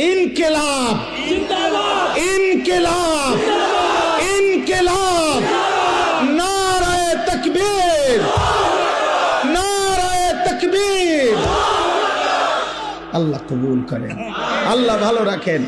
ইনকিলাব ইনকিলাব ইনকিলাব, নারায়ে তাকবীর নারায়ে তাকবীর। আল্লাহ কবুল করেন, আল্লাহ ভালো রাখেন।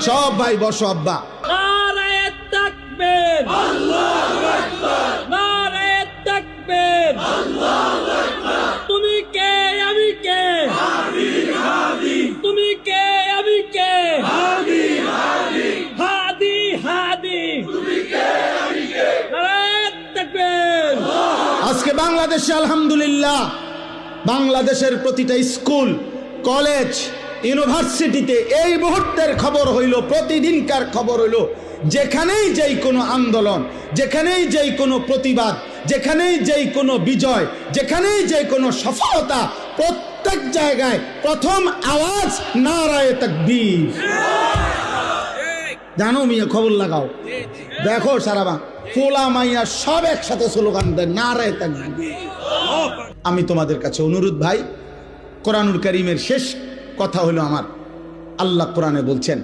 সব ভাই বসো। আব্বা নারায়ে তাকবীর, আল্লাহু আকবার, নারায়ে তাকবীর, আল্লাহু আকবার। তুমি কে আমি কে, হাদি হাদি। তুমি কে আমি কে, হাদি হাদি। হাদি হাদি, তুমি কে আমি কে। নারায়ে তাকবীর। আজকে বাংলাদেশে আলহামদুলিল্লাহ, বাংলাদেশের প্রতিটা স্কুল, কলেজ, ইউনিভার্সিটিতে এই মুহূর্তের খবর হইল, প্রতিদিনকার খবর হইল, যেখানেই যেই কোনো আন্দোলন, যেখানেই যেই কোনো প্রতিবাদ, যেখানেই যেই কোনো বিজয়, যেখানেই যেই কোনো সফলতা, প্রত্যেক জায়গায় প্রথম আওয়াজ নারায়ে তাকবীর। জানো মিয়া, খবর লাগাও, দেখো সারা পোলা মাইয়া সব একসাথে স্লোগান দেয় নারায়ে তাকবীর। আমি তোমাদের কাছে অনুরোধ ভাই, কোরআনুল কারীমের শেষ কথা হলো আমার, আল্লাহ কোরআনে বলছেন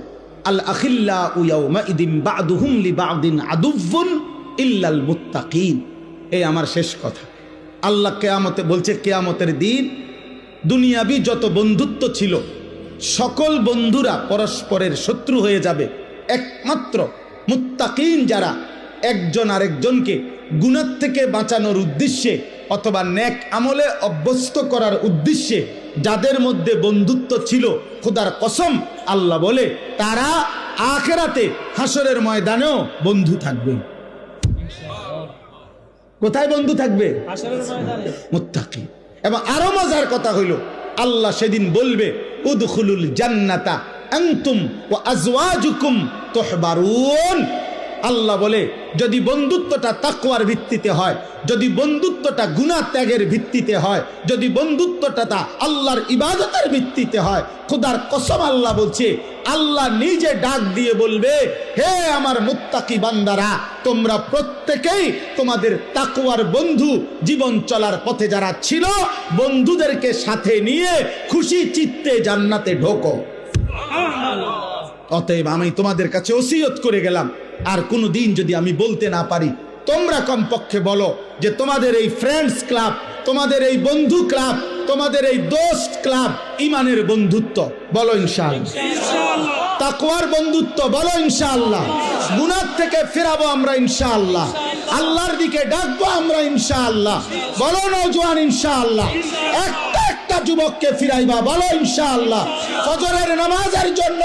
আল আখিল্লাউ ইয়াউমাইদিন বা'দুহুম লিবা'দিন আদুউন ইল্লাল মুত্তাকিন। এই আমার শেষ কথা। আল্লাহ কিয়ামতে বলছে, কিয়ামতের দিন দুনিয়াবি যত বন্ধুত্ব ছিল সকল বন্ধুরা পরস্পরের শত্রু হয়ে যাবে, একমাত্র মুত্তাকিন যারা একজন আরেকজনকে গুনাহ থেকে বাঁচানোর উদ্দেশ্যে অথবা নেক আমলে অভ্যস্ত করার উদ্দেশ্যে যাদের মধ্যে বন্ধুত্ব ছিল, খোদার কসম আল্লাহ বলে তারা আখিরাতে হাসরের ময়দানেও বন্ধু থাকবে। কোথায় বন্ধু থাকবে? হাসরের ময়দানে। মুত্তাকি। এবং আরো মজার কথা হইল, আল্লাহ সেদিন বলবে উদখুলুল জান্নাতা আনতুম ওয়া আজওয়াজুকুম তুহবারুন। আল্লাহ বলে, যদি বন্ধুত্বটা তাকওয়ার ভিত্তিতে হয়, যদি বন্ধুত্বটা গুনাহ ত্যাগের ভিত্তিতে হয়, যদি বন্ধুত্বটা আল্লাহর ইবাদতের ভিত্তিতে হয়, খোদার কসম আল্লাহ বলছে, আল্লাহ নিজে ডাক দিয়ে বলবে, হে আমার মুত্তাকি বান্দারা, তোমরা প্রত্যেকেই তোমাদের তাকওয়ার বন্ধু, জীবন চলার পথে যারা ছিল, বন্ধুদেরকে সাথে নিয়ে খুশি চিত্তে জান্নাতে ঢোকো। অতএব আমি তোমাদের কাছে ওসিয়ত করে গেলাম, আর কোনো দিন যদি আমি বলতে না পারি, তোমরা কমপক্ষে বলো যে তোমাদের এই ফ্রেন্ডস ক্লাব, তোমাদের এই বন্ধু ক্লাব, তোমাদের এই দোস্ত ক্লাব ইমানের বন্ধুত্ব, বলো ইনশাআল্লাহ। তাকওয়ার বন্ধুত্ব, বলো ইনশাআল্লাহ। গুনাহ থেকে ফেরাবো আমরা ইনশাআল্লাহ, আল্লাহর দিকে ডাকবো আমরা ইনশাআল্লাহ, বলো নওজোয়ান ইনশাআল্লাহ। একটা একটা যুবককে ফিরাইবা, বলো ইনশাআল্লাহ। ফজরের নামাজের জন্য